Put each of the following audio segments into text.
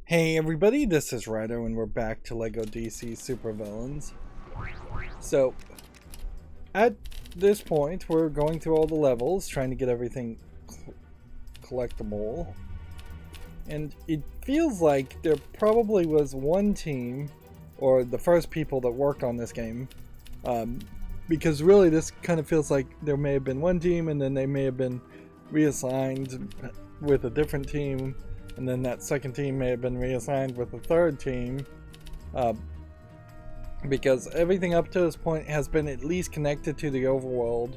Hey everybody, this is Rydo and we're back to LEGO DC Supervillains. So, at this point we're going through all the levels, trying to get everything collectible. And it feels like there probably was one team, or the first people that worked on this game, because really this kind of feels like there may have been one team and then they may have been reassigned with a different team. And then that second team may have been reassigned with the third team, because everything up to this point has been at least connected to the overworld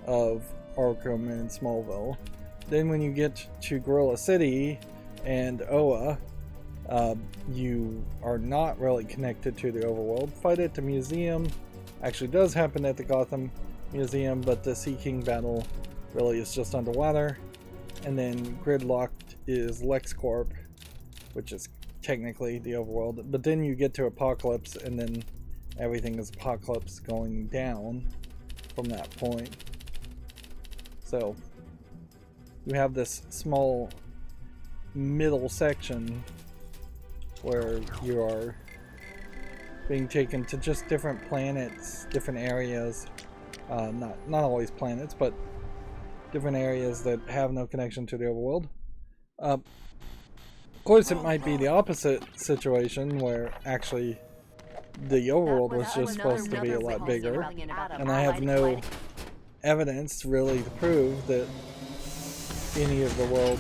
of Arkham and Smallville. Then when you get to Gorilla City and Oa, you are not really connected to the overworld. Fight at the museum actually does happen at the Gotham Museum, but the Sea King battle really is just underwater. And then Gridlocked is LexCorp, which is technically the overworld. But then you get to Apocalypse, and then everything is Apocalypse going down from that point. So you have this small middle section where you are being taken to just different planets, different areas. Not always planets, but different areas that have no connection to the overworld. Of course, it might be the opposite situation where actually the overworld was just supposed to be a lot bigger, and I have no evidence really to prove that any of the world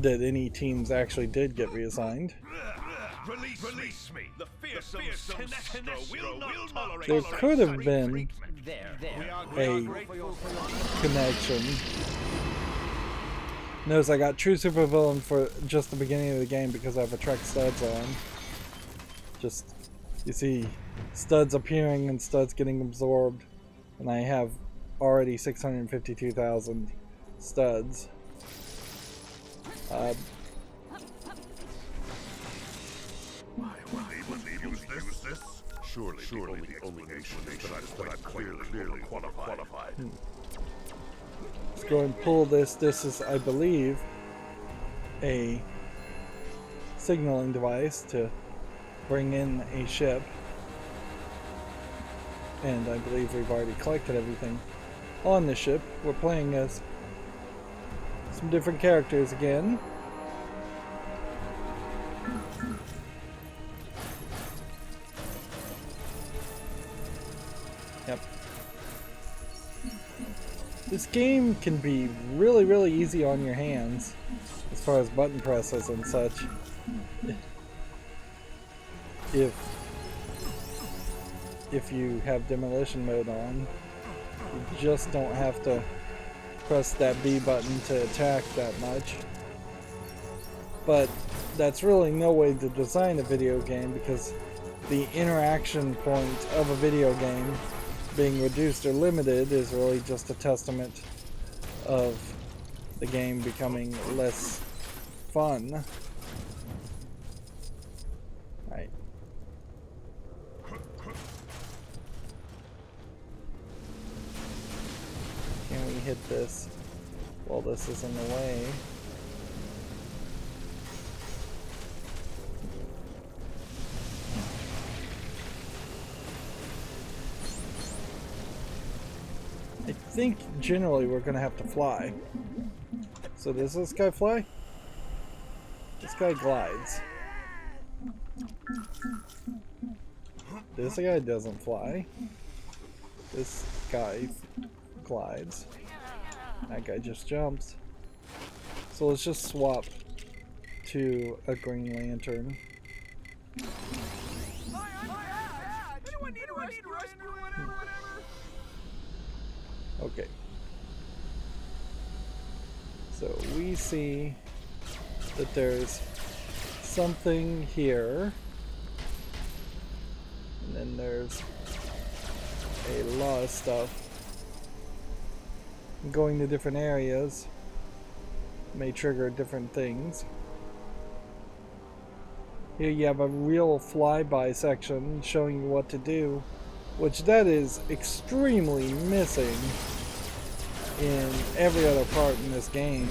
that any teams actually did get reassigned. Release me! The fearsome Sinestro will not tolerate. There could have been a connection. Notice I got true supervillain for just the beginning of the game because I have a Trek studs on. Just, you see studs appearing and studs getting absorbed, and I have already 652,000 studs. Surely the only nation that I'm clearly qualified. Let's go and pull this. This is, I believe, a signaling device to bring in a ship. And I believe we've already collected everything on the ship. We're playing as some different characters again. Yep. This game can be really easy on your hands as far as button presses and such. If you have demolition mode on, you just don't have to press that B button to attack that much. But that's really no way to design a video game, because the interaction point of a video game being reduced or limited is really just a testament of the game becoming less fun. Right. Can we hit this while this is in the way? I think generally we're gonna have to fly. So does this guy fly? This guy glides. This guy doesn't fly. This guy glides. That guy just jumps. So let's just swap to a Green Lantern. Okay. So we see that there's something here, and then there's a lot of stuff. Going to different areas may trigger different things. Here you have a real flyby section showing you what to do, which that is extremely missing in every other part in this game.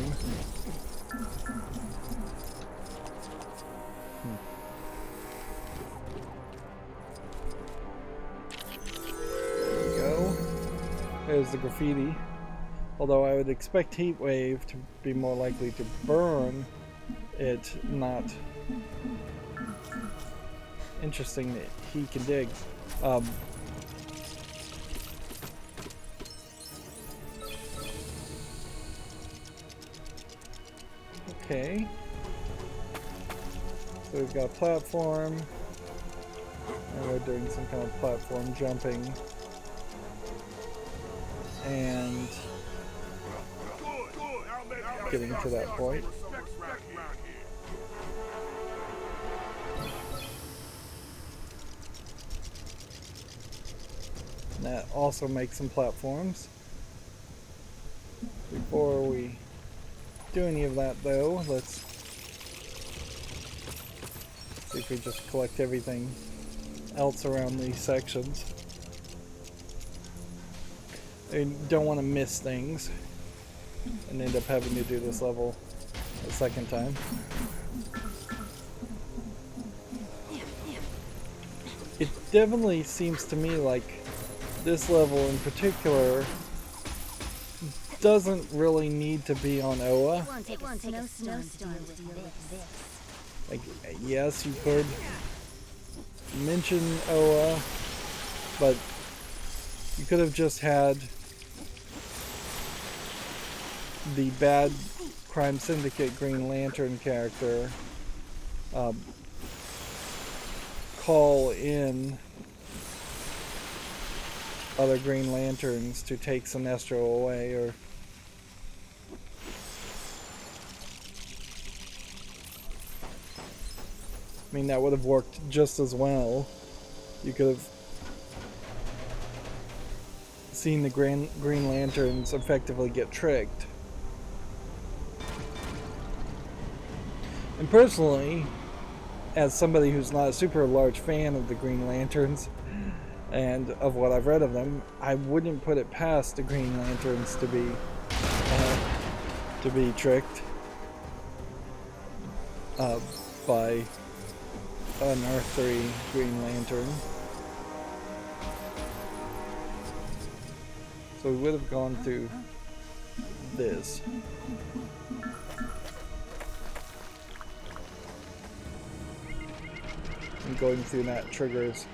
There we go. There's the graffiti. Although I would expect Heat Wave to be more likely to burn it, not interesting that he can dig. Okay. So we've got a platform, and we're doing some kind of platform jumping. And getting to that point. And that also makes some platforms. Before we do any of that though, let's see if we just collect everything else around these sections. I don't want to miss things and end up having to do this level a second time. It definitely seems to me like this level in particular doesn't really need to be on Oa. Like, yes, you could mention Oa, but you could have just had the bad Crime Syndicate Green Lantern character call in other Green Lanterns to take Sinestro away, or I mean, that would have worked just as well. You could have seen the Green Lanterns effectively get tricked. And personally, as somebody who's not a super large fan of the Green Lanterns and of what I've read of them, I wouldn't put it past the Green Lanterns to be tricked by an Earth 3 Green Lantern. So we would have gone through this. And going through that triggers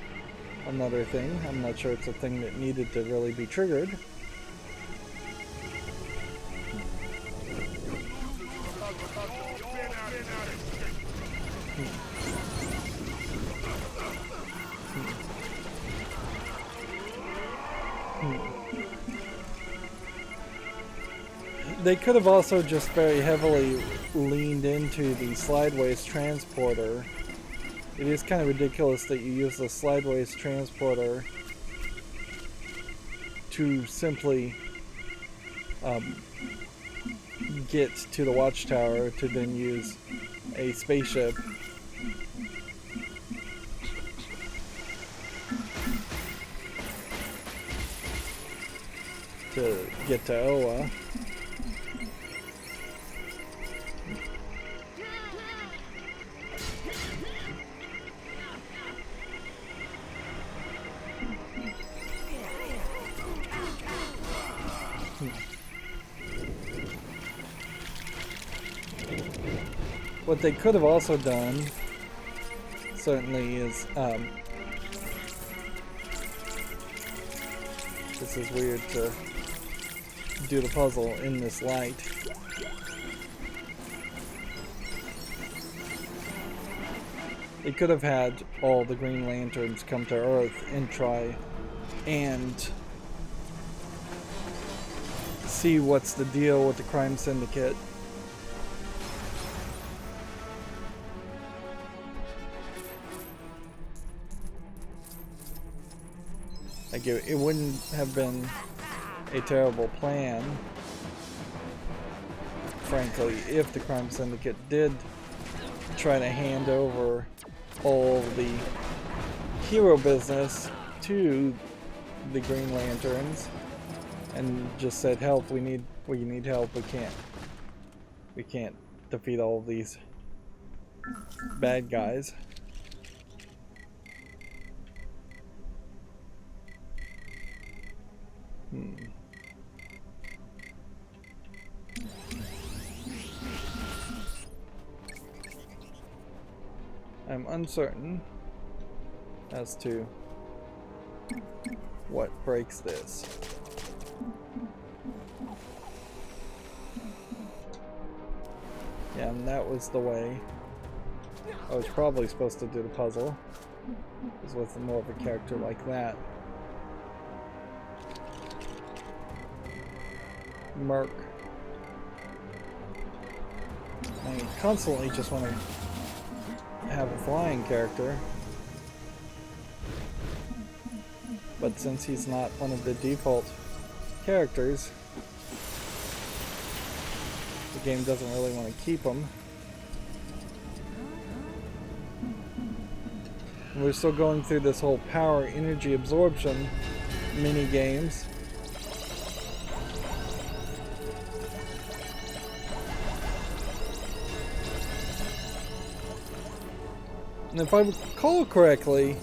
another thing. I'm not sure it's a thing that needed to really be triggered. They could have also just very heavily leaned into the slideways transporter. It is kind of ridiculous that you use the slideways transporter to simply get to the watchtower to then use a spaceship to get to Oa. What they could have also done, certainly, is, this is weird to do the puzzle in this light. They could have had all the Green Lanterns come to Earth and try and see what's the deal with the Crime Syndicate. Like, it wouldn't have been a terrible plan, frankly, if the Crime Syndicate did try to hand over all the hero business to the Green Lanterns and just said, "Help! We need help. We can't defeat all of these bad guys." I'm uncertain as to what breaks this. Yeah, and that was the way. I was probably supposed to do the puzzle. Because with more of a character like that. Merc. I constantly just want to have a flying character. But since he's not one of the default characters, the game doesn't really want to keep him. And we're still going through this whole power energy absorption mini games. And if I recall correctly,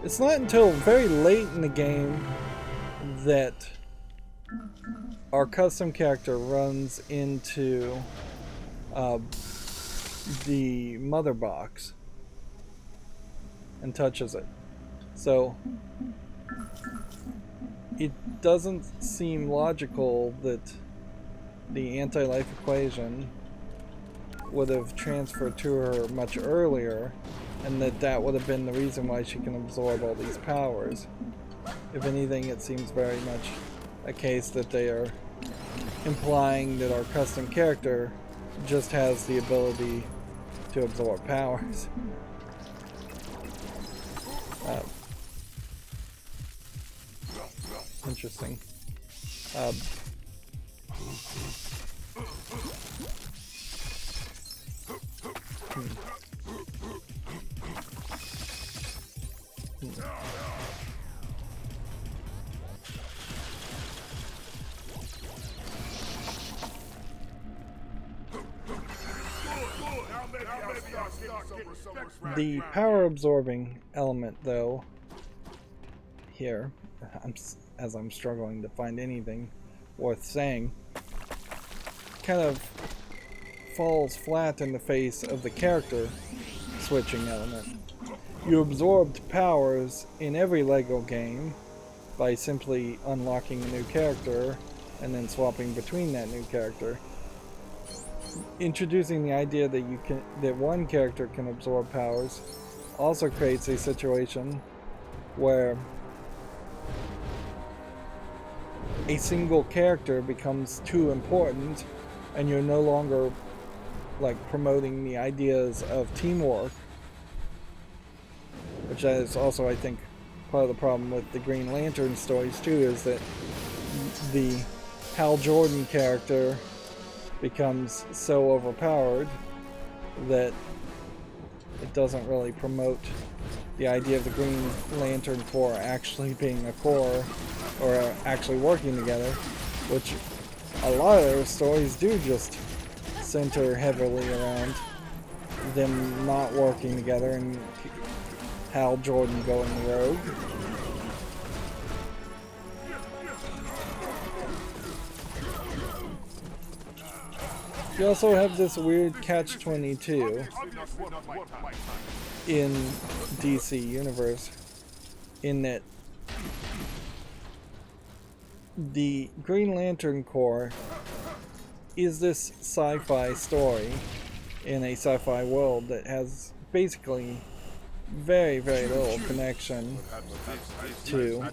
it's not until very late in the game that our custom character runs into the mother box and touches it. So it doesn't seem logical that the anti-life equation would have transferred to her much earlier, and that would have been the reason why she can absorb all these powers. If anything, it seems very much a case that they are implying that our custom character just has the ability to absorb powers. Interesting. The power absorbing element, though, here, as I'm struggling to find anything worth saying, kind of falls flat in the face of the character switching element. You absorbed powers in every LEGO game by simply unlocking a new character and then swapping between that new character. Introducing the idea that one character can absorb powers also creates a situation where a single character becomes too important and you're no longer like promoting the ideas of teamwork, which is also, I think, part of the problem with the Green Lantern stories too, is that the Hal Jordan character becomes so overpowered that it doesn't really promote the idea of the Green Lantern Corps actually being a core or actually working together, which a lot of their stories do just center heavily around them not working together and Hal Jordan going rogue. You also have this weird catch-22 in DC Universe, in that the Green Lantern Corps is this sci-fi story in a sci-fi world that has basically very, very little connection to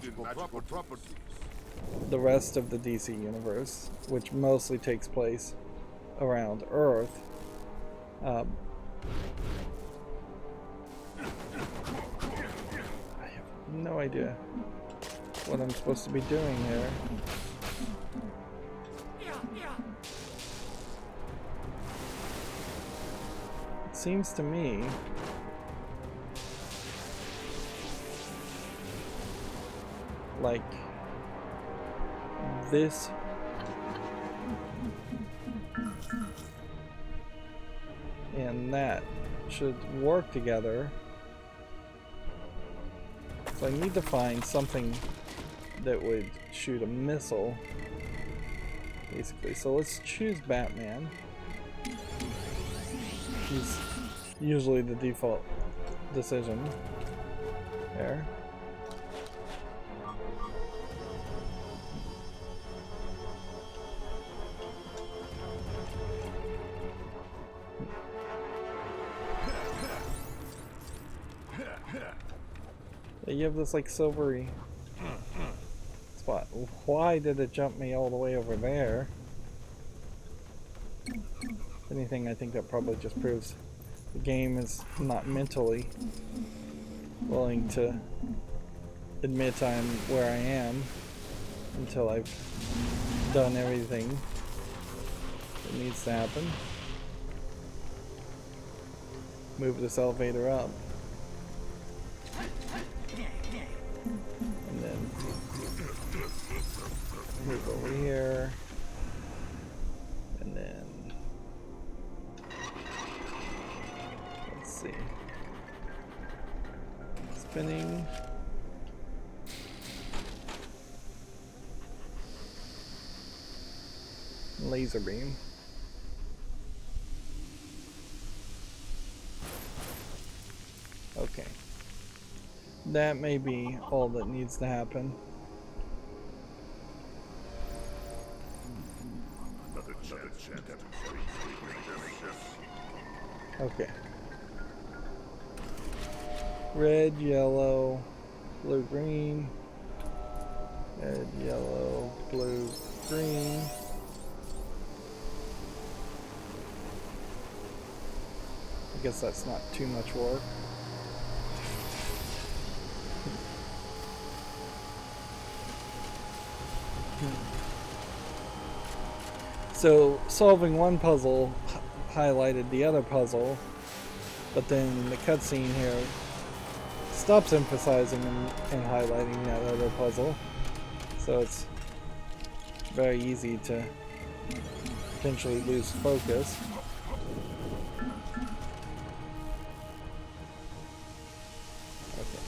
the rest of the DC Universe, which mostly takes place around Earth. I have no idea what I'm supposed to be doing here. It seems to me like this. And that should work together. So I need to find something that would shoot a missile, basically. So let's choose Batman. He's usually the default decision there. You have this like silvery spot. Why did it jump me all the way over there? If anything, I think that probably just proves the game is not mentally willing to admit I'm where I am until I've done everything that needs to happen. Move this elevator up. And then move over here. And then let's see. Spinning. Laser beam. Okay. That may be all that needs to happen. Okay. Red, yellow, blue, green. Red, yellow, blue, green. I guess that's not too much work. So solving one puzzle highlighted the other puzzle, but then the cutscene here stops emphasizing and highlighting that other puzzle. So it's very easy to potentially lose focus. Okay.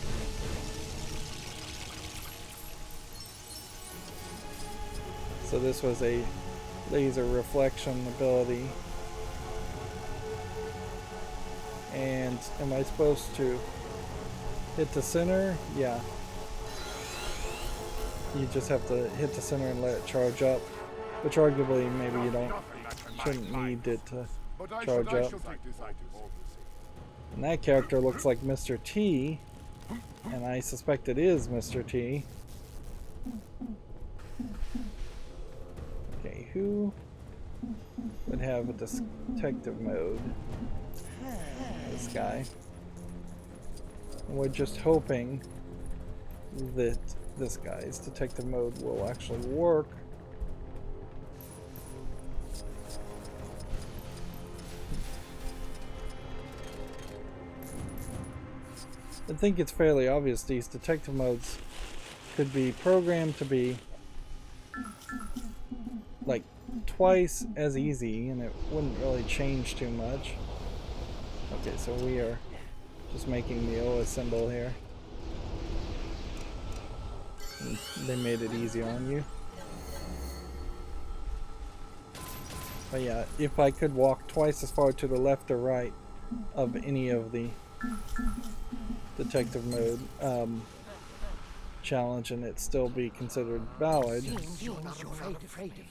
So this was a laser reflection ability. And am I supposed to hit the center? Yeah. You just have to hit the center and let it charge up, which arguably maybe you shouldn't need it to charge up. And that character looks like Mr. T, and I suspect it is Mr. T. Okay, who would have a detective mode? This guy. And we're just hoping that this guy's detective mode will actually work. I think it's fairly obvious these detective modes could be programmed to be like twice as easy, and it wouldn't really change too much. Okay, so we are just making the OS symbol here. And they made it easy on you. But yeah, if I could walk twice as far to the left or right of any of the detective mode challenge and it still be considered valid, it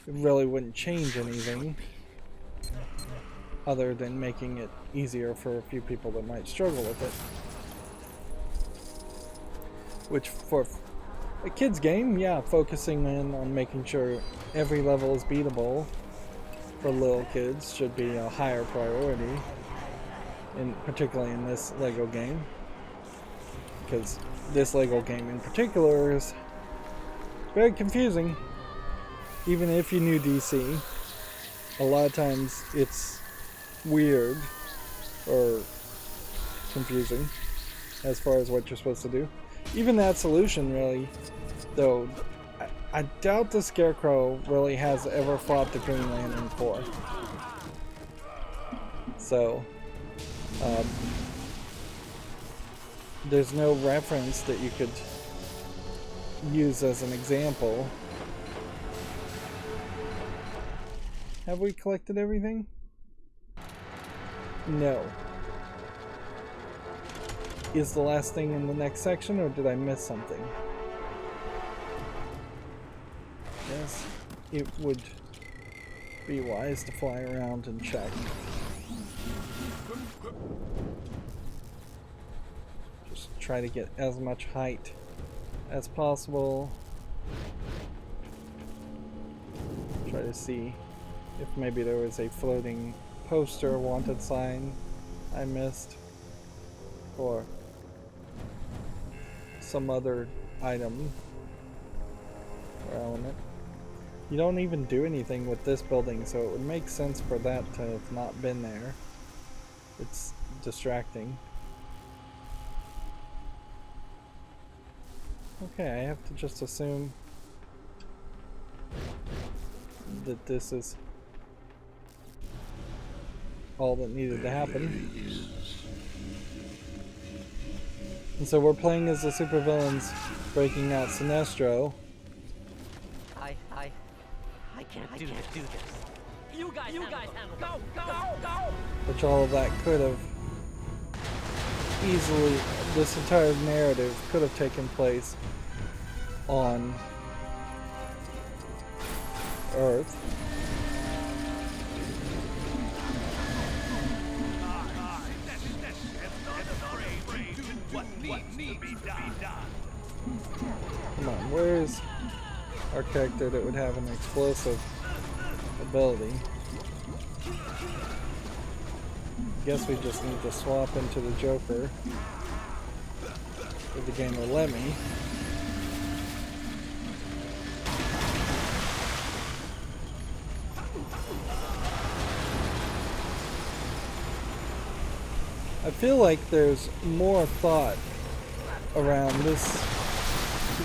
really wouldn't change anything other than making it easier for a few people that might struggle with it. Which for a kid's game, yeah, focusing in on making sure every level is beatable for little kids should be a higher priority, particularly in this Lego game. Because this Lego game in particular is very confusing. Even if you knew DC, a lot of times it's weird or confusing as far as what you're supposed to do. Even that solution, really, though, I doubt the Scarecrow really has ever fought the Green Lantern before. So, there's no reference that you could use as an example. Have we collected everything? No. Is the last thing in the next section, or did I miss something? Yes, it would be wise to fly around and check. Just try to get as much height as possible. Try to see if maybe there was a floating poster wanted sign I missed, or some other item or element. You don't even do anything with this building, so it would make sense for that to have not been there. It's distracting. Okay, I have to just assume that this is all that needed to happen. And so we're playing as the supervillains breaking out Sinestro. I can't do this. You guys handle. Go! Which all of that could have easily, this entire narrative could have taken place on Earth. Come on, where is our character that would have an explosive ability? Guess we just need to swap into the Joker if the game will let me. I feel like there's more thought around this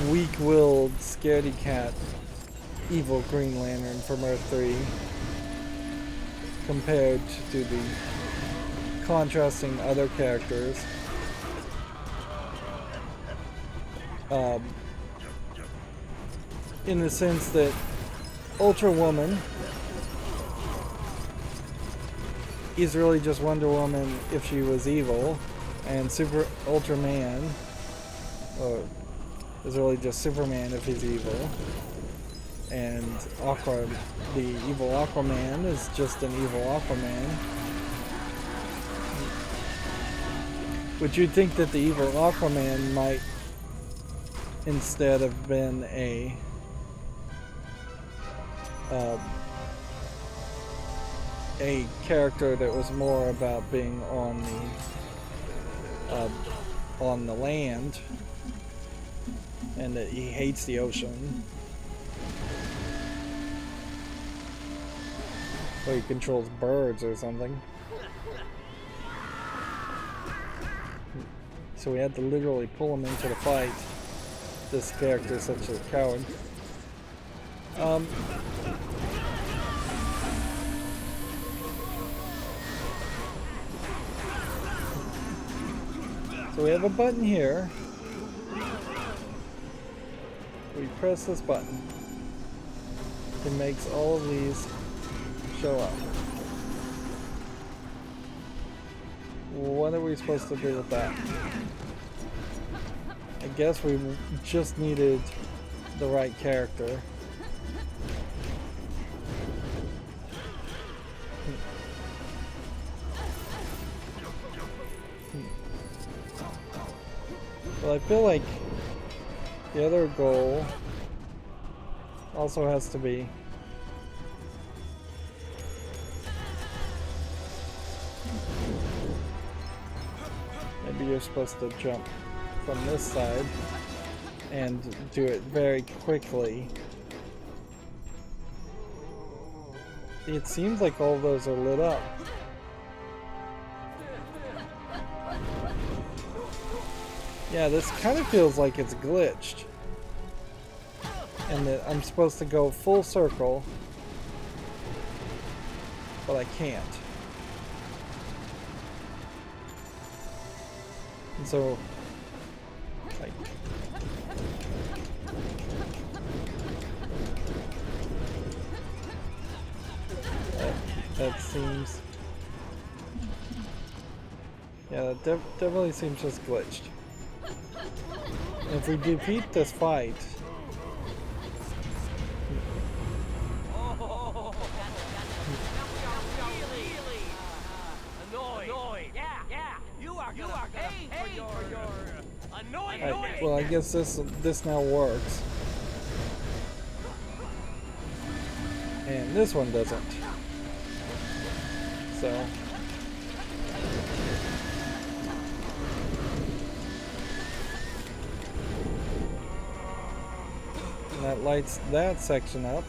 weak-willed, scaredy-cat, evil Green Lantern from Earth 3 compared to the contrasting other characters. In the sense that Ultra Woman is really just Wonder Woman if she was evil, and Super Ultraman is really just Superman if he's evil, and the evil Aquaman is just an evil Aquaman. Would you think that the evil Aquaman might instead have been a character that was more about being on the land, and that he hates the ocean, or he controls birds or something? So we had to literally pull him into the fight. This character is such a coward. So we have a button here. We press this button. It makes all of these show up. What are we supposed to do with that? I guess we just needed the right character. Well, I feel like the other goal also has to be maybe you're supposed to jump from this side and do it very quickly. It seems like all those are lit up. Yeah, this kind of feels like it's glitched. and that I'm supposed to go full circle, but I can't. And so, like, that seems, yeah, that definitely seems just glitched. And if we defeat this fight, well, I guess this now works, and this one doesn't. So, and that lights that section up,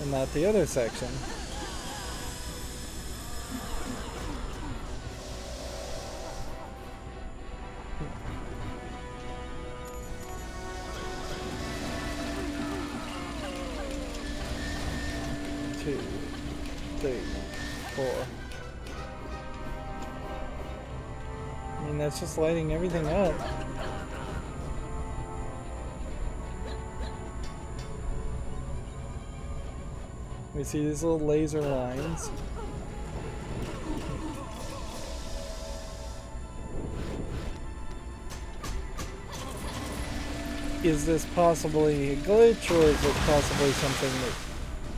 and not the other section. Two, three, four. I mean, that's just lighting everything up. We see these little laser lines. Is this possibly a glitch, or is it possibly something that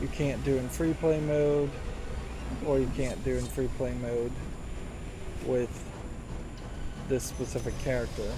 you can't do in free play mode, or you can't do in free play mode with this specific character?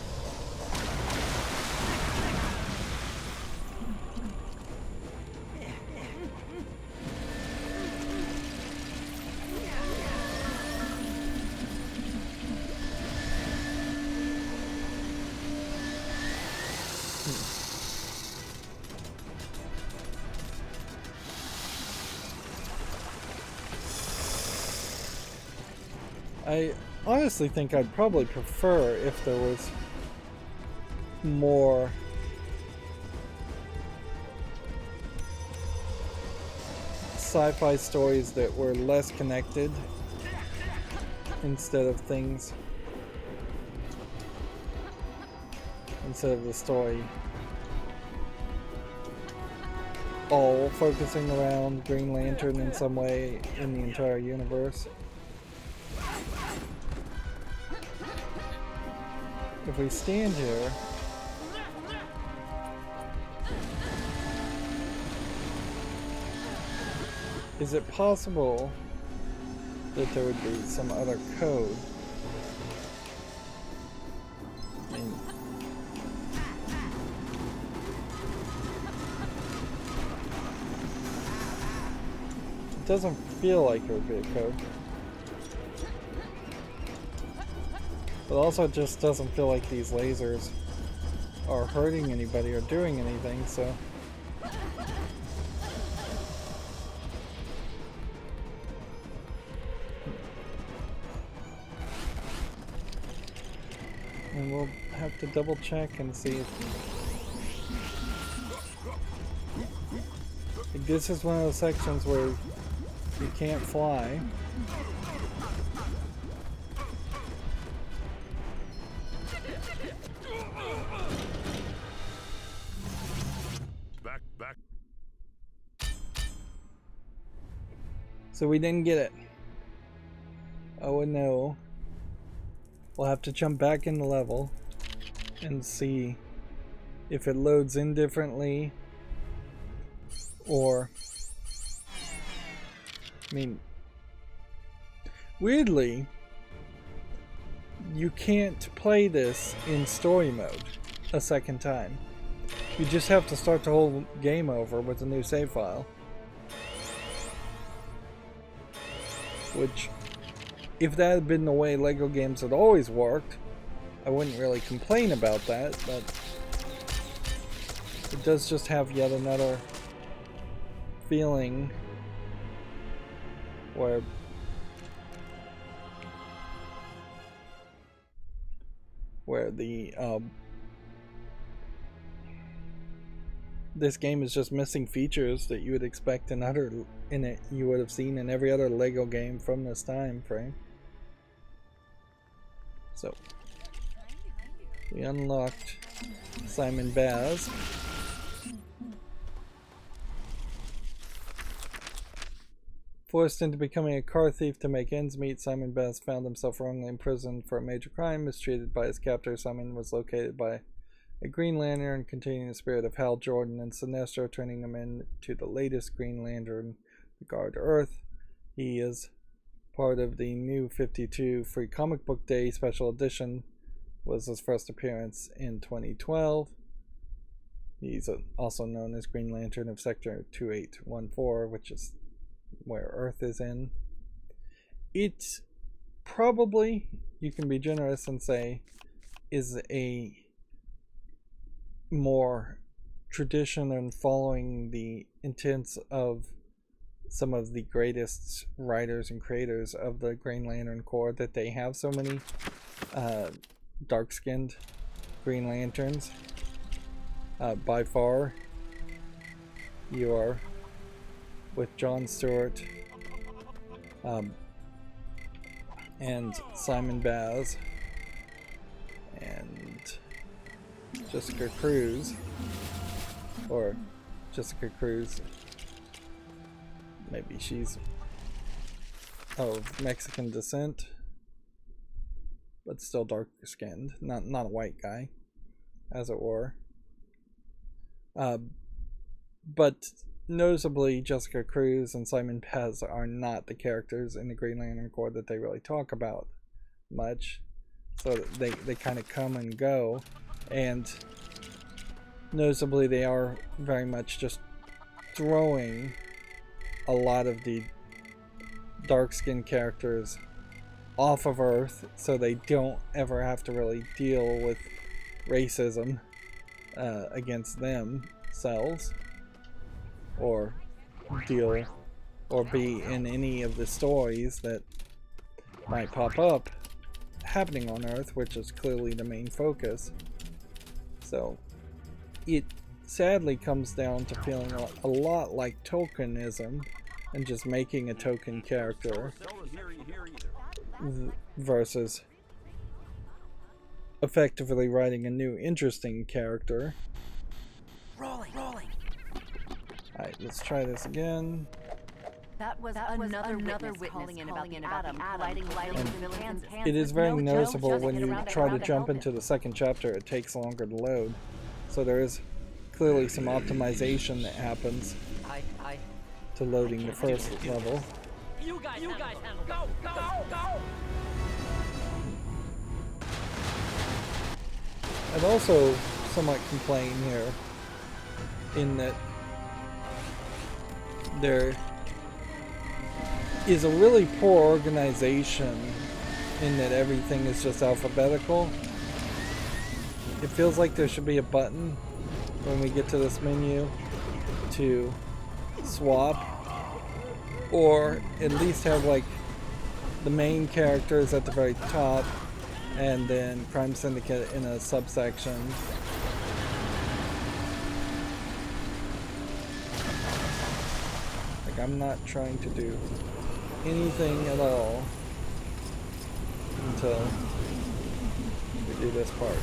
I honestly think I'd probably prefer if there was more sci-fi stories that were less connected instead of the story all focusing around Green Lantern in some way in the entire universe. If we stand here, is it possible that there would be some other code? I mean, it doesn't feel like it would be a code. But also it just doesn't feel like these lasers are hurting anybody or doing anything, so... And we'll have to double check and see if... Like, this is one of those sections where you can't fly. Back. So we didn't get it. Oh no. We'll have to jump back in the level and see if it loads in differently, or... I mean, weirdly, you can't play this in story mode a second time. You just have to start the whole game over with a new save file. Which, if that had been the way LEGO games had always worked, I wouldn't really complain about that, but it does just have yet another feeling where this game is just missing features that you would expect you would have seen in every other Lego game from this time frame. So we unlocked Simon Baz. Forced into becoming a car thief to make ends meet, Simon Baz found himself wrongly imprisoned for a major crime. Mistreated by his captor, Simon was located by a Green Lantern containing the spirit of Hal Jordan and Sinestro, turning him into the latest Green Lantern to guard Earth. He is part of the New 52 Free Comic Book Day Special Edition. Was his first appearance in 2012. He's also known as Green Lantern of Sector 2814, which is where Earth is in. It's probably, you can be generous and say, is a more tradition and following the intents of some of the greatest writers and creators of the Green Lantern Corps, that they have so many dark-skinned Green Lanterns. By far, you are with John Stewart and Simon Baz and Jessica Cruz, or Jessica Cruz, maybe she's of Mexican descent, but still dark skinned, not a white guy, as it were. But noticeably, Jessica Cruz and Simon Baz are not the characters in the Green Lantern Corps that they really talk about much. So they kind of come and go, and noticeably they are very much just throwing a lot of the dark-skinned characters off of Earth, so they don't ever have to really deal with racism against themselves, or deal or be in any of the stories that might pop up happening on Earth, which is clearly the main focus. So it sadly comes down to feeling a lot like tokenism and just making a token character versus effectively writing a new interesting character. Rolling. Alright, let's try this again. That was another witness calling in about the atom lighting Kansas. It is very noticeable when you try to jump into the second chapter, it takes longer to load. So there is clearly some optimization that happens to loading the first level. You guys handle. Go. I'd also somewhat complain here in that there is a really poor organization in that everything is just alphabetical. It feels like there should be a button when we get to this menu to swap, or at least have like the main characters at the very top and then Crime Syndicate in a subsection. Like, I'm not trying to do anything at all until we do this part.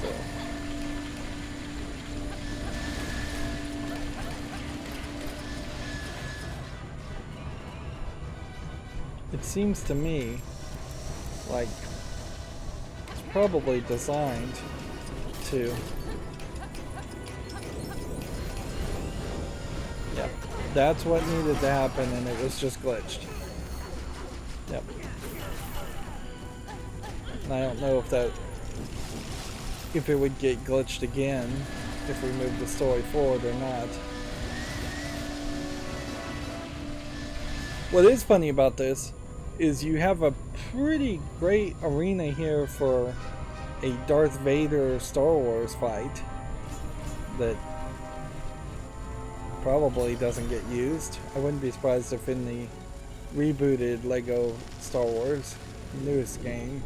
So it seems to me like it's probably designed to, yep, that's what needed to happen, and it was just glitched. Yep. And I don't know if it would get glitched again if we move the story forward or not. What is funny about this is you have a pretty great arena here for a Darth Vader Star Wars fight that probably doesn't get used. I wouldn't be surprised if in the rebooted Lego Star Wars newest game,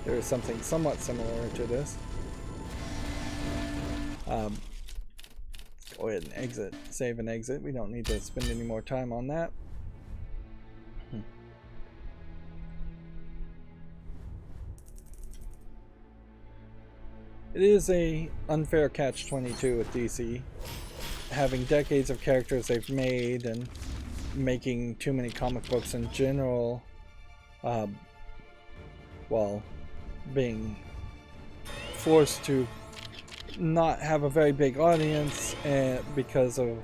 there is something somewhat similar to this. Let's go ahead and exit. Save and exit. We don't need to spend any more time on that. It is a unfair catch-22 with DC. Having decades of characters they've made and making too many comic books in general, while being forced to not have a very big audience because of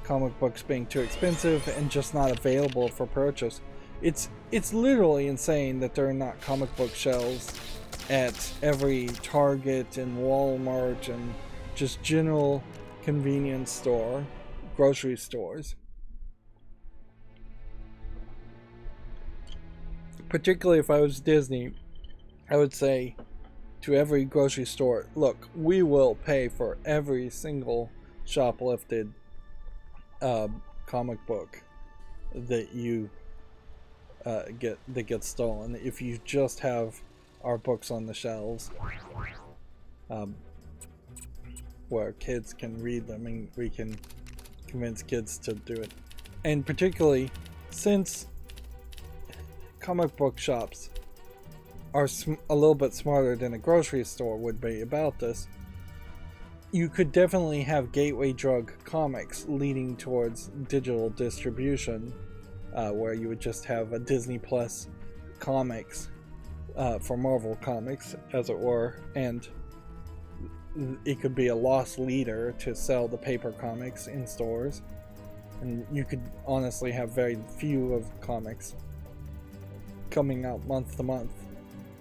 comic books being too expensive and just not available for purchase. It's literally insane that there are not comic book shelves at every Target and Walmart and just general convenience store, grocery stores. Particularly if I was Disney, I would say to every grocery store, look, we will pay for every single shoplifted comic book that you that gets stolen if you just have our books on the shelves, where kids can read them and we can convince kids to do it. And particularly since comic book shops are a little bit smarter than a grocery store would be about this, you could definitely have gateway drug comics leading towards digital distribution, where you would just have a Disney Plus comics for Marvel Comics, as it were, and it could be a loss leader to sell the paper comics in stores, and you could honestly have very few of comics coming out month to month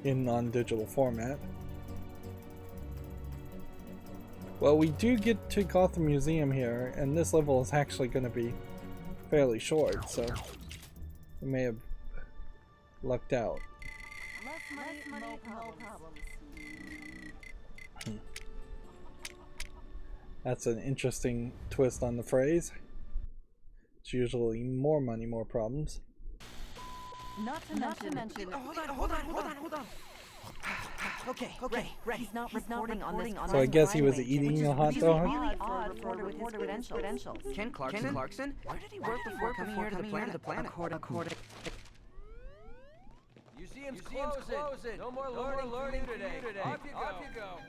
in non-digital format. Well, we do get to Gotham Museum here, and this level is actually going to be fairly short, so we may have lucked out. Less money, more problems. That's an interesting twist on the phrase. It's usually more money, more problems. Not to mention. Hold on. Okay, right. He's not reporting on this. So I guess he was eating a hot dog? Really odd for his credentials. Ken Clarkson? Where did he work before coming here to the planet? According. Museum's closing. No more learning today. Off you go.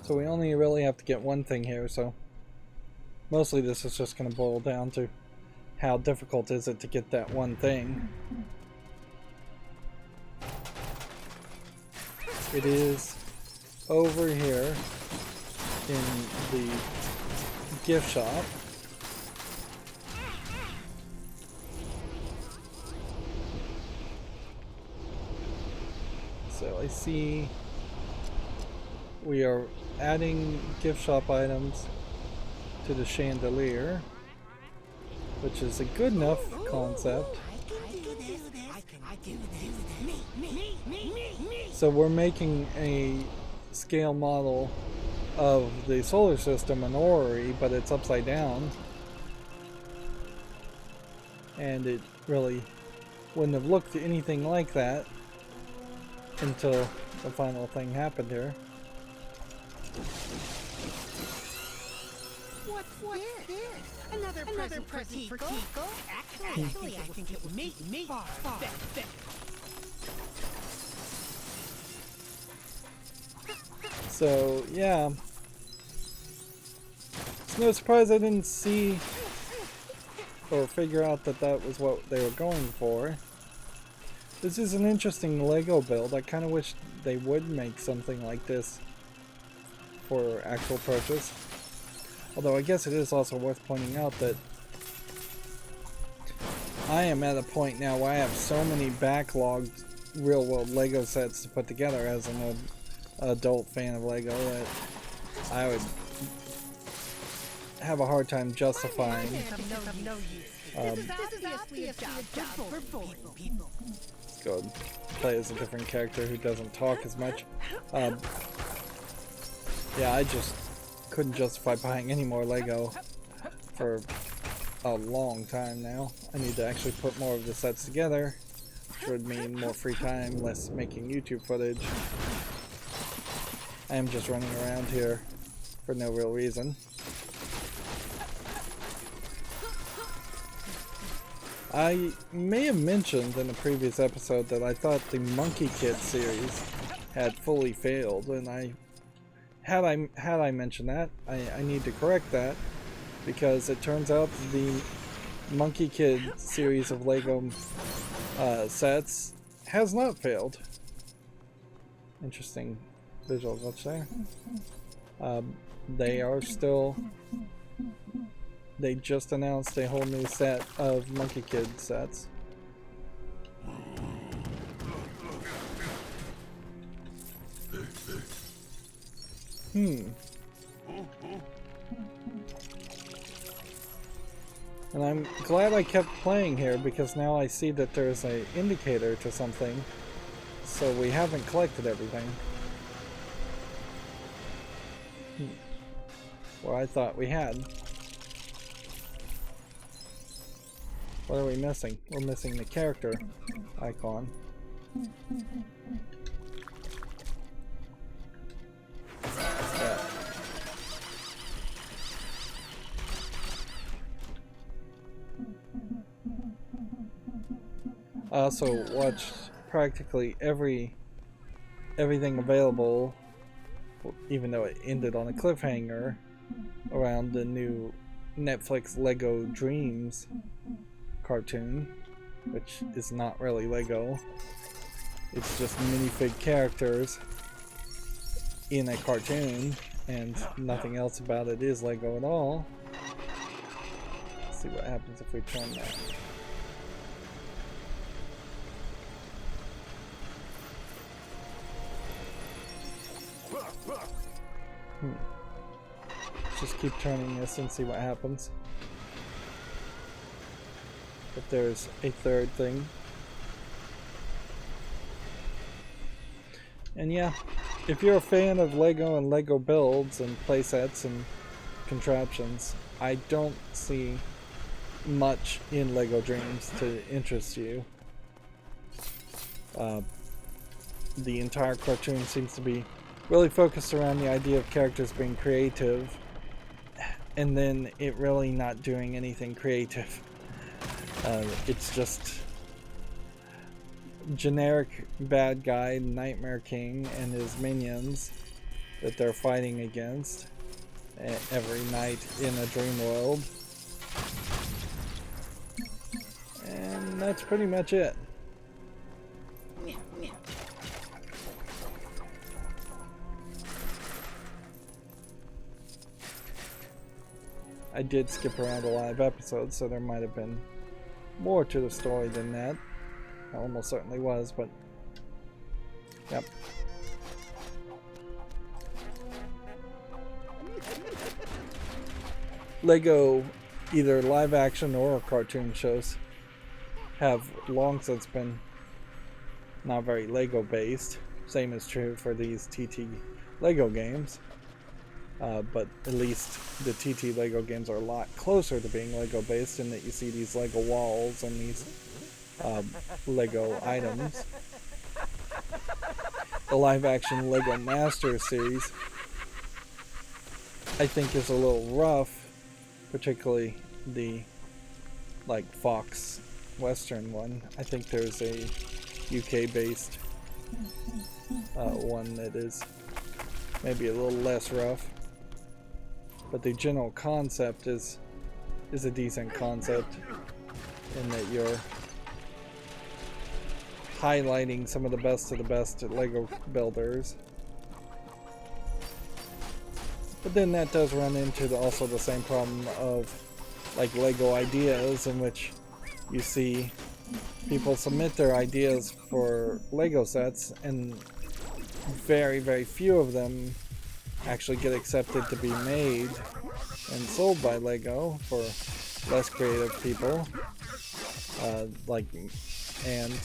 So we only really have to get one thing here, so mostly this is just going to boil down to how difficult is it to get that one thing. It is over here in the gift shop. So I see we are adding gift shop items to the chandelier, which is a good enough concept. So we're making a scale model of the solar system, an orrery, but it's upside down. And it really wouldn't have looked anything like that until the final thing happened here. What's this? Another present for Tico? Actually, I think it would make me far better. So, yeah. It's no surprise I didn't see or figure out that that was what they were going for. This is an interesting Lego build. I kind of wish they would make something like this for actual purchase. Although I guess it is also worth pointing out that I am at a point now where I have so many backlogged real-world Lego sets to put together as an adult fan of Lego that I would have a hard time justifying. Go and play as a different character who doesn't talk as much. Yeah, I just couldn't justify buying any more Lego for a long time now. I need to actually put more of the sets together, which would mean more free time, less making YouTube footage. I am just running around here for no real reason. I may have mentioned in a previous episode that I thought the Monkey Kid series had fully failed, and had I mentioned that, I need to correct that, because it turns out the Monkey Kid series of Lego sets has not failed. Interesting visual touch there. They are still... They just announced a whole new set of Monkey Kid sets. And I'm glad I kept playing here, because now I see that there's an indicator to something, so we haven't collected everything. Well, I thought we had. What are we missing? We're missing the character icon. Yeah. I also watched practically everything available, even though it ended on a cliffhanger, around the new Netflix Lego Dreams cartoon, which is not really Lego. It's just minifig characters in a cartoon, and nothing else about it is Lego at all. Let's see what happens if we turn that. Just keep turning this and see what happens. If there's a third thing. And yeah, if you're a fan of Lego and Lego builds and playsets and contraptions, I don't see much in Lego Dreams to interest you. The entire cartoon seems to be really focused around the idea of characters being creative, and then it really not doing anything creative. It's just generic bad guy Nightmare King and his minions that they're fighting against every night in a dream world, and that's pretty much it. I did skip around a lot of episodes, so there might have been more to the story than that. Almost certainly was, but yep. Lego, either live action or cartoon shows, have long since been not very Lego based. Same is true for these TT Lego games. But at least the TT Lego games are a lot closer to being Lego based, in that you see these Lego walls and these Lego items. The live action Lego Master series, I think, is a little rough, particularly the Fox Western one. I think there's a UK based one that is maybe a little less rough. But the general concept is a decent concept, in that you're highlighting some of the best Lego builders. But then that does run into also the same problem of Lego ideas, in which you see people submit their ideas for Lego sets, and very, very few of them actually get accepted to be made and sold by Lego for less creative people. And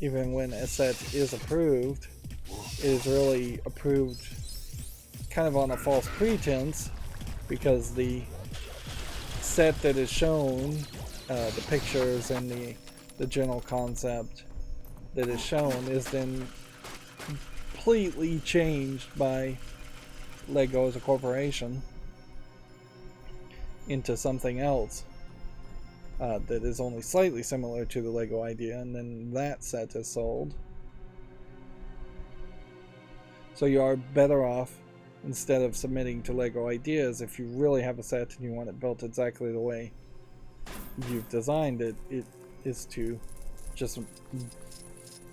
even when a set is approved, it is really approved kind of on a false pretense, because the set that is shown, the pictures and the general concept that is shown is then completely changed by Lego as a corporation into something else that is only slightly similar to the Lego idea, and then that set is sold. So you are better off, instead of submitting to Lego Ideas, if you really have a set and you want it built exactly the way you've designed it, it is to just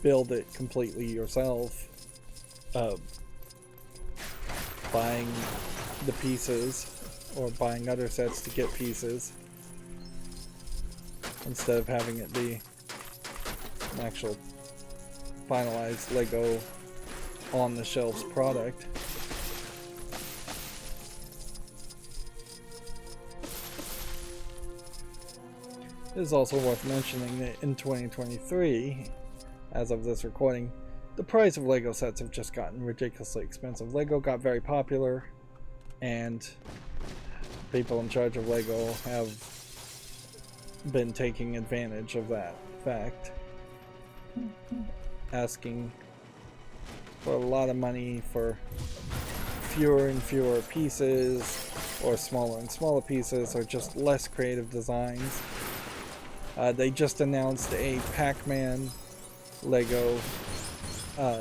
build it completely yourself, buying the pieces or buying other sets to get pieces instead of having it be an actual finalized Lego on the shelves product. It is also worth mentioning that in 2023, as of this recording, the price of Lego sets have just gotten ridiculously expensive. Lego got very popular, and people in charge of Lego have been taking advantage of that fact, asking for a lot of money for fewer and fewer pieces, or smaller and smaller pieces, or just less creative designs. They just announced a Pac-Man Lego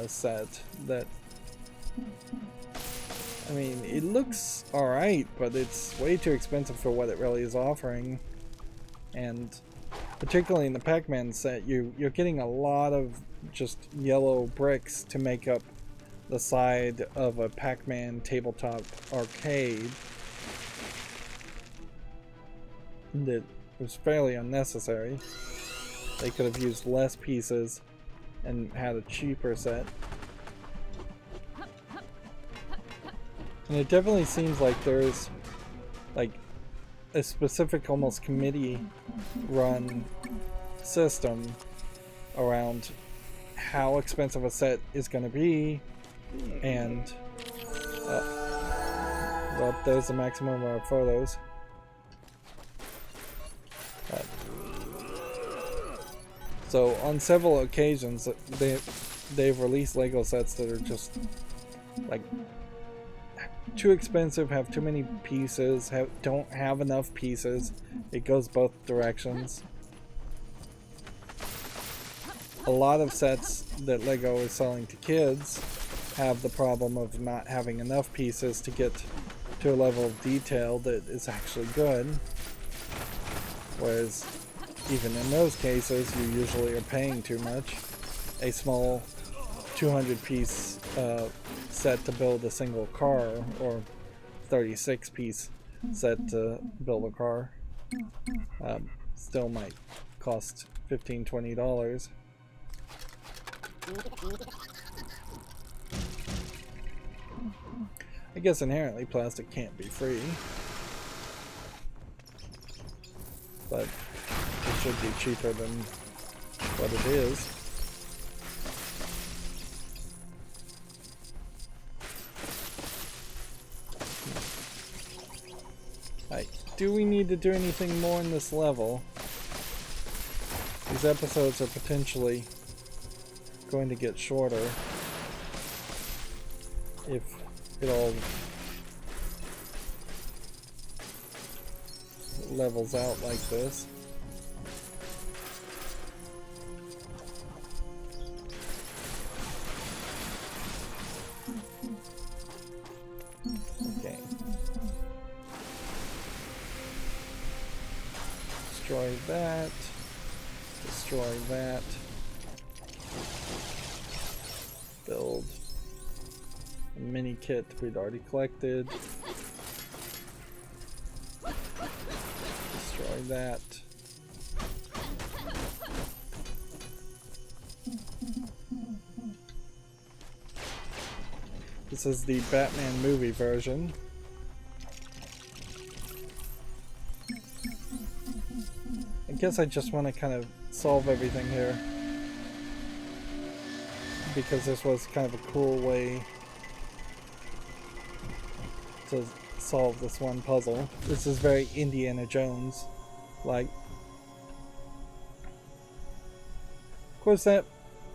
set that, I mean, it looks alright, but it's way too expensive for what it really is offering. And particularly in the Pac-Man set, you're getting a lot of just yellow bricks to make up the side of a Pac-Man tabletop arcade that was fairly unnecessary. They could have used less pieces and had a cheaper set. And it definitely seems like there's like a specific, almost committee run system around how expensive a set is going to be, and well, there's the maximum amount of photos. So on several occasions they've released Lego sets that are just like too expensive, have too many pieces, don't have enough pieces. It goes both directions. A lot of sets that Lego is selling to kids have the problem of not having enough pieces to get to a level of detail that is actually good. Whereas even in those cases, you usually are paying too much. A small 200 piece set to build a single car, or 36 piece set to build a car, still might cost $15–20. I guess inherently plastic can't be free, but it should be cheaper than what it is. Alright, do we need to do anything more in this level? These episodes are potentially going to get shorter if it all levels out like this. Okay. Destroy that. Destroy that. Build a mini kit we'd already collected. Destroy that. This is the Batman movie version. I guess I just want to kind of solve everything here, because this was kind of a cool way to solve this one puzzle. This is very Indiana Jones like. Of course, that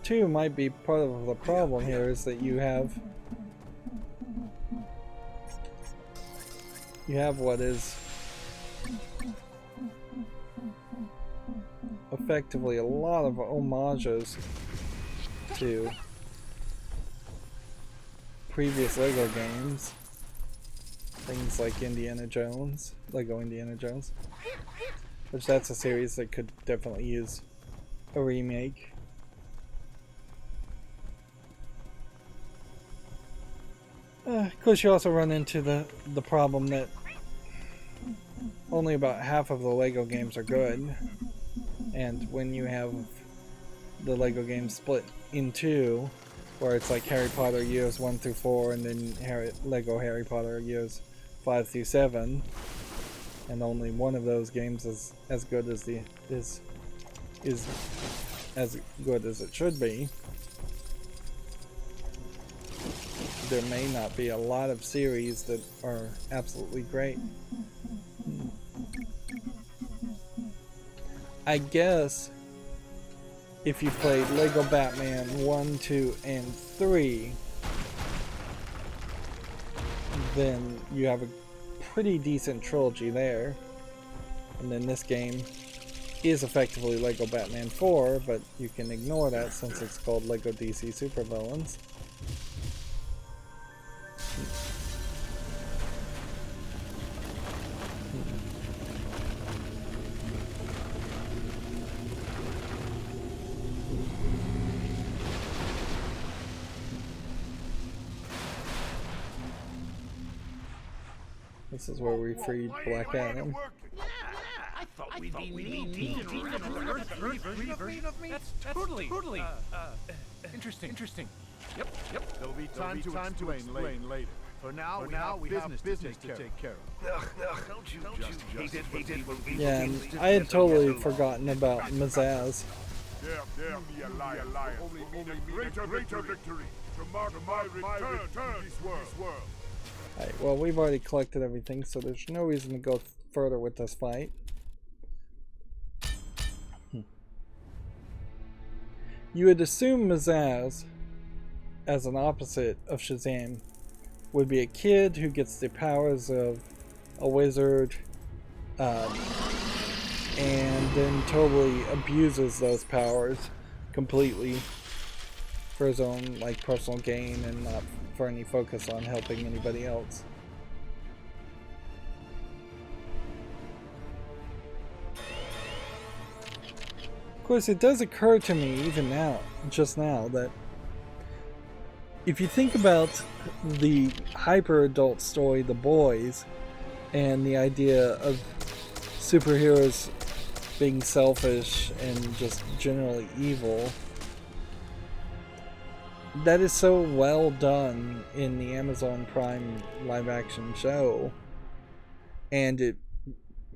too might be part of the problem here, is that you have what is effectively a lot of homages to previous Lego games. Things like Indiana Jones, Lego Indiana Jones, which that's a series that could definitely use a remake. Of course, you also run into the problem that only about half of the Lego games are good, and when you have the Lego games split in two, where it's like Harry Potter years 1 through 4, and then Lego Harry Potter years 5 through 7, and only one of those games is as good as as good as it should be. There may not be a lot of series that are absolutely great. I guess if you played Lego Batman 1, 2, and 3, then you have a pretty decent trilogy there. And then this game is effectively Lego Batman 4, but you can ignore that since it's called Lego DC Supervillains. This is where we freed Black Adam. I thought we'd be needing another version of me. That's totally interesting. Yep. There'll be time to explain later. For now, we have business to take care of. Don't you just hate it when we Yeah, and I had totally forgotten about Mazaz. The alliance only mean a greater victory to mark my return to this world. Alright, well, we've already collected everything, so there's no reason to go further with this fight. You would assume Mazaz, as an opposite of Shazam, would be a kid who gets the powers of a wizard, and then totally abuses those powers completely for his own personal gain and not for any focus on helping anybody else. Of course, it does occur to me even now, just now, that if you think about the hyper-adult story, The Boys, and the idea of superheroes being selfish and just generally evil, that is so well done in the Amazon Prime live-action show, and it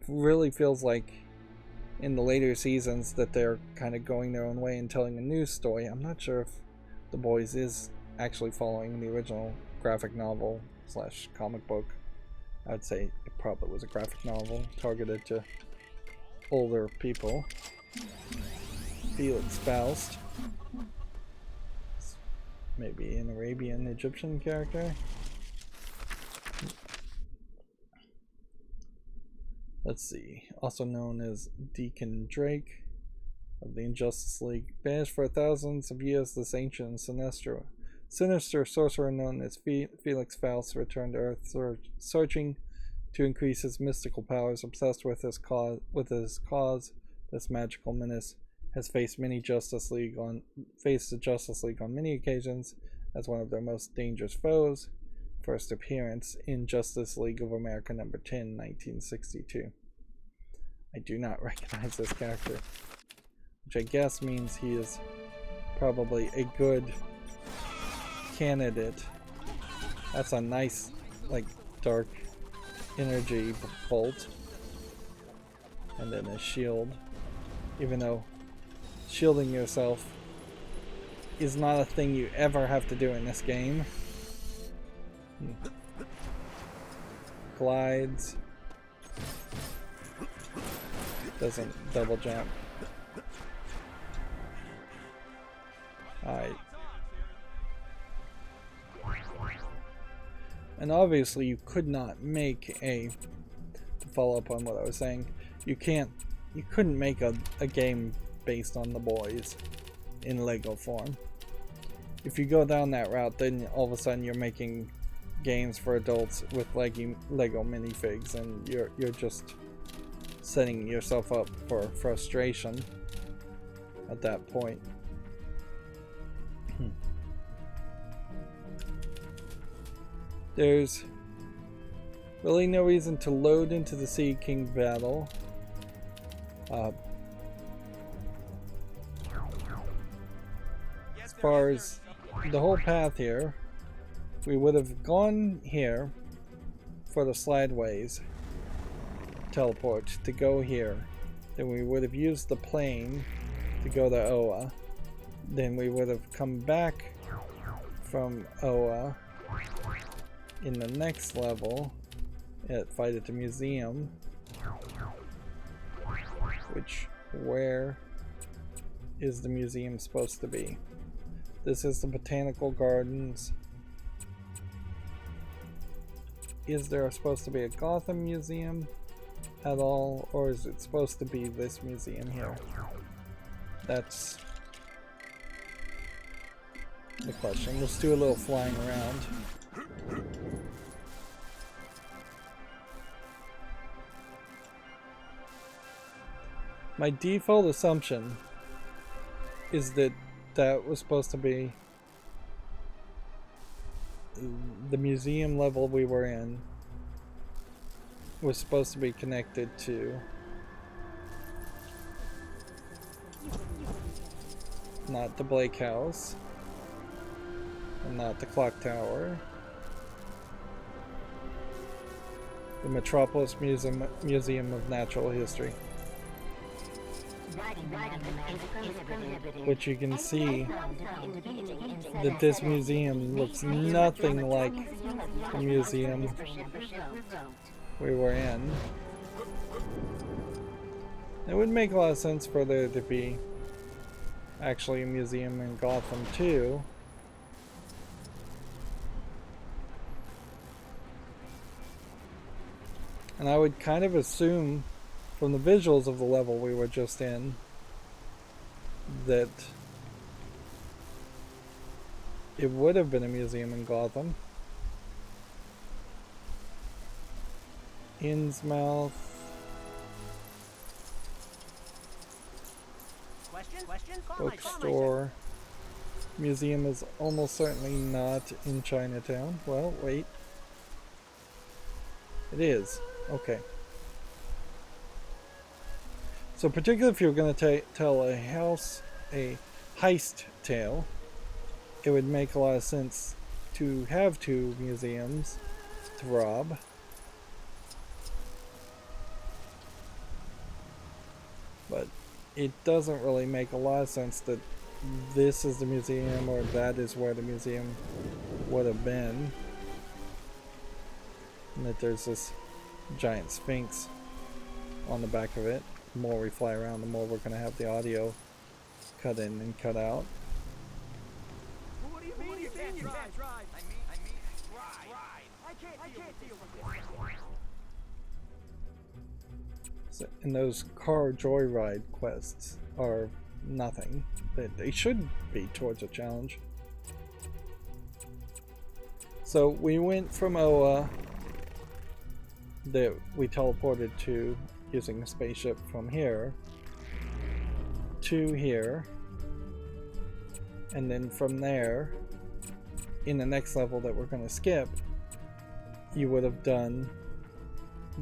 really feels like in the later seasons that they're kind of going their own way and telling a new story. I'm not sure if The Boys is actually following the original graphic novel / comic book. I'd say it probably was a graphic novel targeted to older people. Felix Faust. Maybe an Arabian Egyptian character. Let's see. Also known as Deacon Drake of the Injustice League. Banished for thousands of years, this ancient and sinister sorcerer known as Felix Faust returned to Earth, searching to increase his mystical powers. Obsessed with his cause, this magical menace has faced the Justice League on many occasions as one of their most dangerous foes. First appearance in Justice League of America number 10, 1962. I do not recognize this character, which I guess means he is probably a good candidate. That's a nice, dark energy bolt. And then a shield. Even though shielding yourself is not a thing you ever have to do in this game. Of glides. Doesn't double jump. Alright. And obviously you could not make to follow up on what I was saying, you couldn't make a game based on the boys in Lego form. If you go down that route, then all of a sudden you're making games for adults with Lego minifigs, and you're just setting yourself up for frustration at that point. There's really no reason to load into the Sea King battle. As far as the whole path here, we would have gone here for the slideways teleport to go here. Then we would have used the plane to go to Oa. Then we would have come back from Oa in the next level at Fight at the Museum. Where is the museum supposed to be? This is the Botanical Gardens. Is there supposed to be a Gotham museum at all, or is it supposed to be this museum here? That's the question. Let's do a little flying around. My default assumption is that that was supposed to be the museum level we were in was supposed to be connected to not the Blake House and not the Clock Tower, the Metropolis Museum of Natural History, which you can see that this museum looks nothing like the museum we were in. It would make a lot of sense for there to be actually a museum in Gotham too. And I would kind of assume from the visuals of the level we were just in that it would have been a museum in Gotham. Innsmouth. Bookstore. Museum is almost certainly not in Chinatown. Well, wait. It is. Okay. So particularly if you're going to tell a heist tale, it would make a lot of sense to have two museums to rob. But it doesn't really make a lot of sense that this is the museum or that is where the museum would have been. And that there's this giant sphinx on the back of it. The more we fly around, the more we're going to have the audio cut in and cut out. What do you mean you can't drive? I mean drive. I can't deal with this. So, and those car joyride quests are nothing. They should be towards a challenge. So we went from Oa that we teleported to using a spaceship from here to here, and then from there in the next level that we're going to skip, you would have done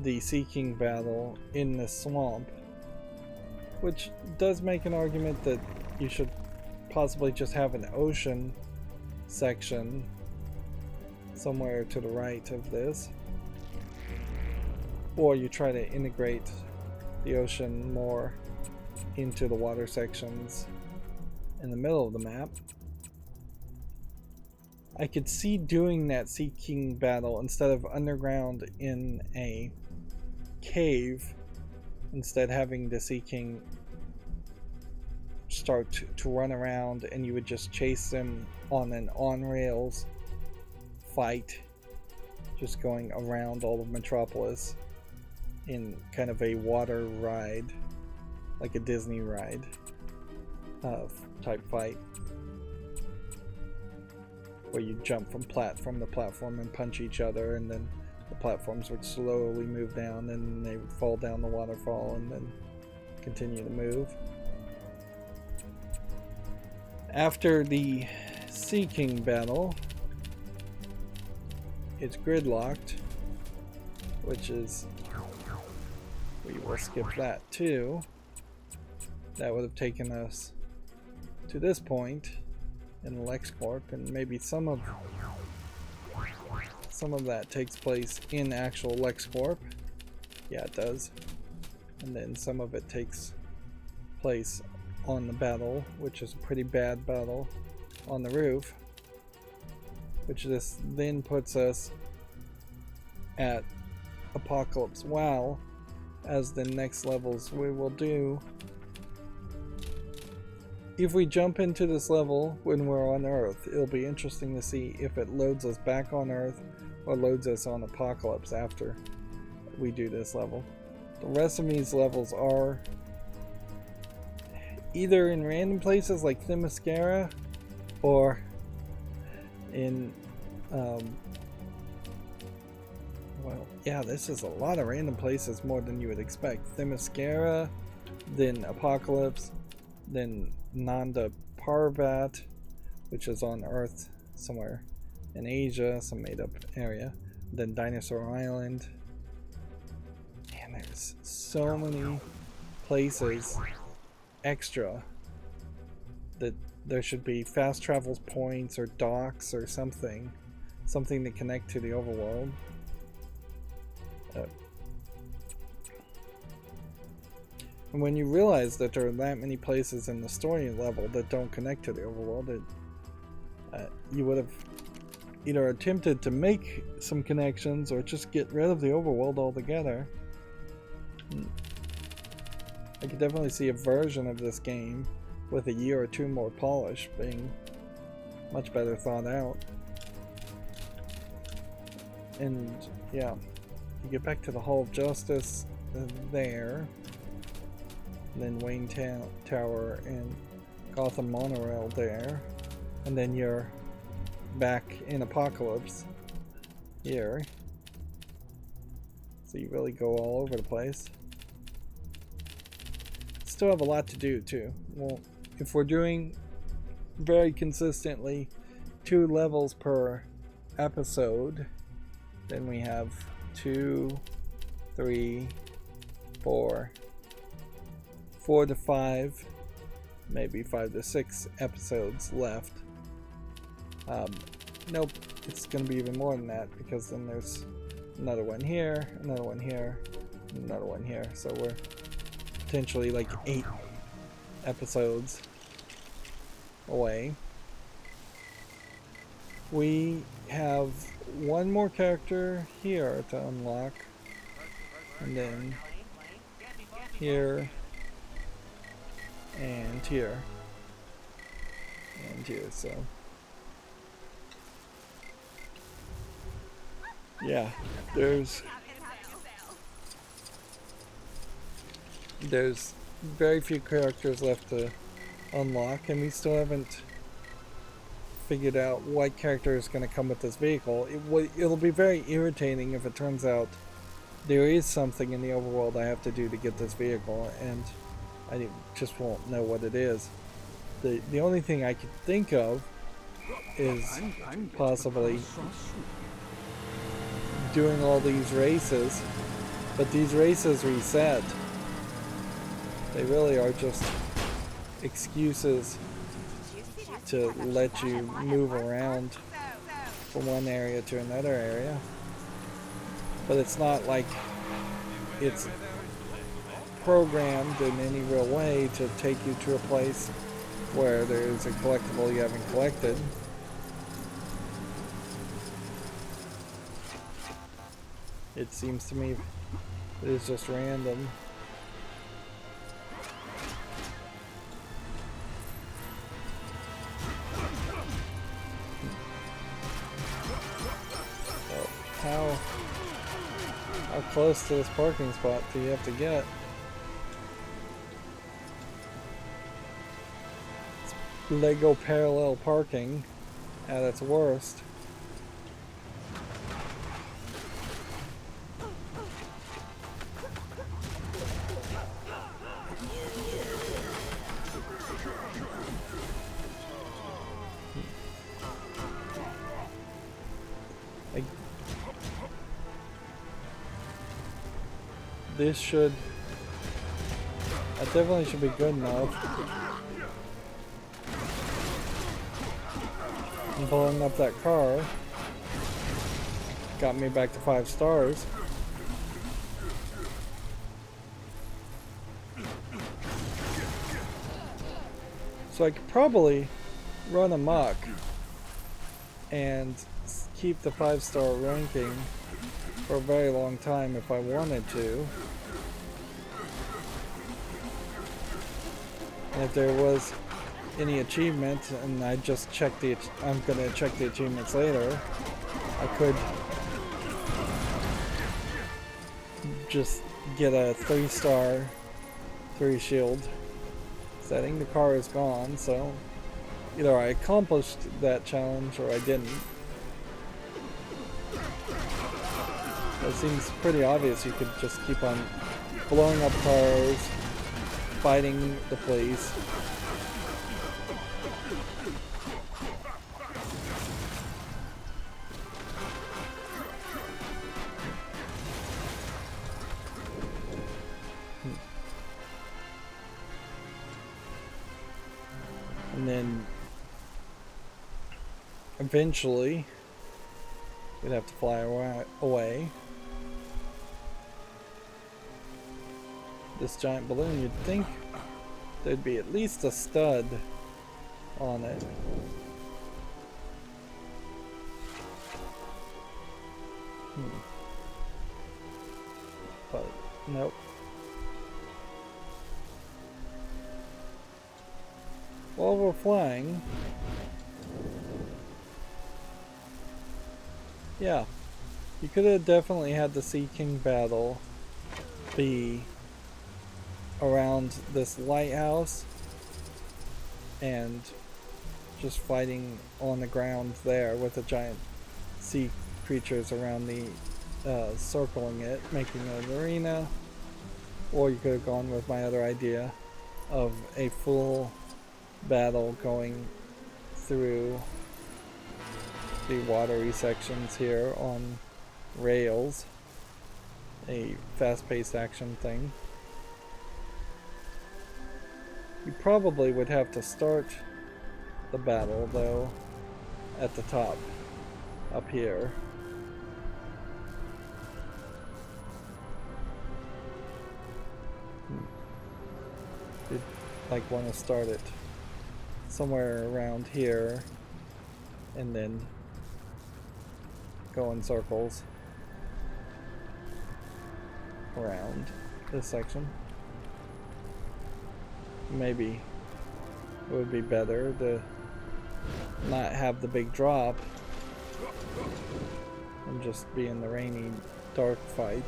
the Sea King battle in the swamp, which does make an argument that you should possibly just have an ocean section somewhere to the right of this. Or you try to integrate the ocean more into the water sections in the middle of the map. I could see doing that seeking battle instead of underground in a cave, instead having the seeking start to run around and you would just chase them on an on-rails fight, just going around all of Metropolis in kind of a water ride, like a Disney ride type fight, where you jump from platform to platform and punch each other, and then the platforms would slowly move down and they would fall down the waterfall and then continue to move. After the seeking battle, it's gridlocked, which is, we will skip that too. That would have taken us to this point in LexCorp, and maybe some of that takes place in actual LexCorp. Yeah, it does. And then some of it takes place on the battle, which is a pretty bad battle on the roof, which this then puts us at Apocalypse WoW as the next levels we will do. If we jump into this level when we're on Earth, it'll be interesting to see if it loads us back on Earth or loads us on Apocalypse after we do this level. The rest of these levels are either in random places like Themyscira or in well, yeah, this is a lot of random places, more than you would expect. Themyscira, then Apocalypse, then Nanda Parbat, which is on Earth somewhere in Asia, some made up area, then Dinosaur Island. Man, there's so many places extra that there should be fast travel points or docks or something to connect to the overworld. And when you realize that there are that many places in the story level that don't connect to the overworld, you would have either attempted to make some connections or just get rid of the overworld altogether. I could definitely see a version of this game with a year or two more polish being much better thought out. And yeah, you get back to the Hall of Justice there, and then Wayne Tower and Gotham Monorail there, and then you're back in Apocalypse here. So you really go all over the place. Still have a lot to do too. Well, if we're doing very consistently 2 levels per episode, then we have 2, 3, 4 to 5, maybe 5 to 6 episodes left. Nope, it's gonna be even more than that, because then there's another one here, another one here, another one here. So we're potentially like 8 episodes away. We have one more character here to unlock, and then here, and here, and here. So yeah, there's very few characters left to unlock, and we still haven't figured out what character is going to come with this vehicle. It'll be very irritating if it turns out there is something in the overworld I have to do to get this vehicle, and I just won't know what it is. The only thing I could think of is possibly doing all these races, but these races reset. They really are just excuses to let you move around from one area to another area. But it's not like it's programmed in any real way to take you to a place where there's a collectible you haven't collected. It seems to me it is just random. So how close to this parking spot do you have to get? It's Lego parallel parking at its worst. That definitely should be good enough. And blowing up that car got me back to 5 stars. So I could probably run amok and keep the 5-star ranking for a very long time if I wanted to. And if there was any achievement, and I just checked I'm gonna check the achievements later, I could just get a 3-star 3 shield setting. The car is gone, so either I accomplished that challenge or I didn't. It seems pretty obvious you could just keep on blowing up cars, fighting the police. And then eventually we'd have to fly away. This giant balloon, you'd think there'd be at least a stud on it. But nope. While we're flying, yeah, you could have definitely had the Sea King battle be around this lighthouse and just fighting on the ground there with the giant sea creatures around the circling it, making it an arena. Or you could have gone with my other idea of a full battle going through the watery sections here on rails, a fast-paced action thing. You probably would have to start the battle though at the top up here. You'd like want to start it somewhere around here and then go in circles around this section. Maybe it would be better to not have the big drop and just be in the rainy, dark fight.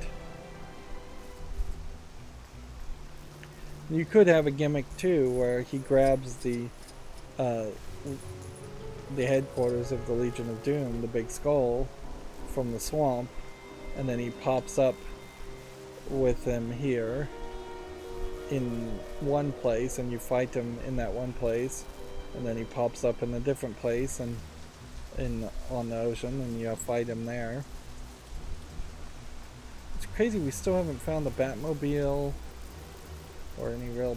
You could have a gimmick too where he grabs the headquarters of the Legion of Doom, the big skull, from the swamp, and then he pops up with them here in one place, and you fight him in that one place, and then he pops up in a different place and on the ocean, and you fight him there. It's crazy we still haven't found the Batmobile or any real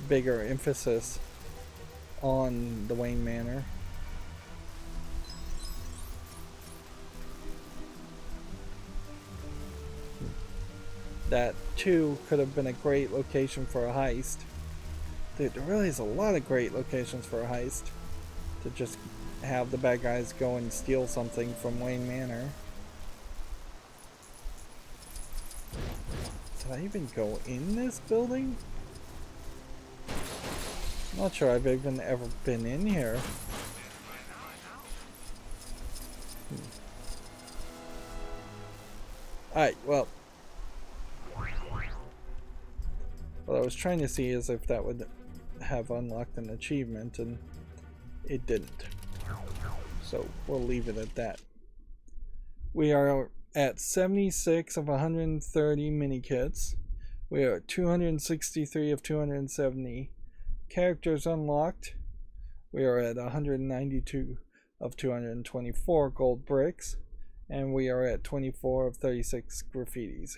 bigger emphasis on the Wayne Manor. That too could have been a great location for a heist. Dude, there really is a lot of great locations for a heist. To just have the bad guys go and steal something from Wayne Manor. Did I even go in this building? Not sure I've even ever been in here. Alright, well. What I was trying to see is if that would have unlocked an achievement, and it didn't. So we'll leave it at that. We are at 76 of 130 mini kits. We are at 263 of 270 characters unlocked. We are at 192 of 224 gold bricks, and we are at 24 of 36 graffitis.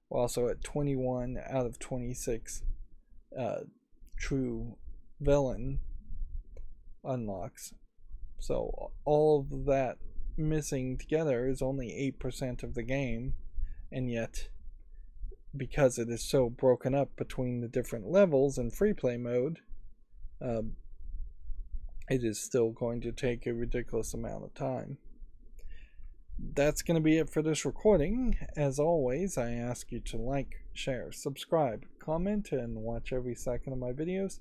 We're also at 21 out of 26 true villain unlocks. So all of that missing together is only 8% of the game, and yet because it is so broken up between the different levels in free play mode, it is still going to take a ridiculous amount of time. That's going to be it for this recording. As always, I ask you to like, share, subscribe, comment, and watch every second of my videos.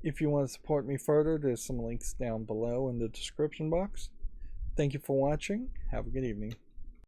If you want to support me further, there's some links down below in the description box. Thank you for watching. Have a good evening.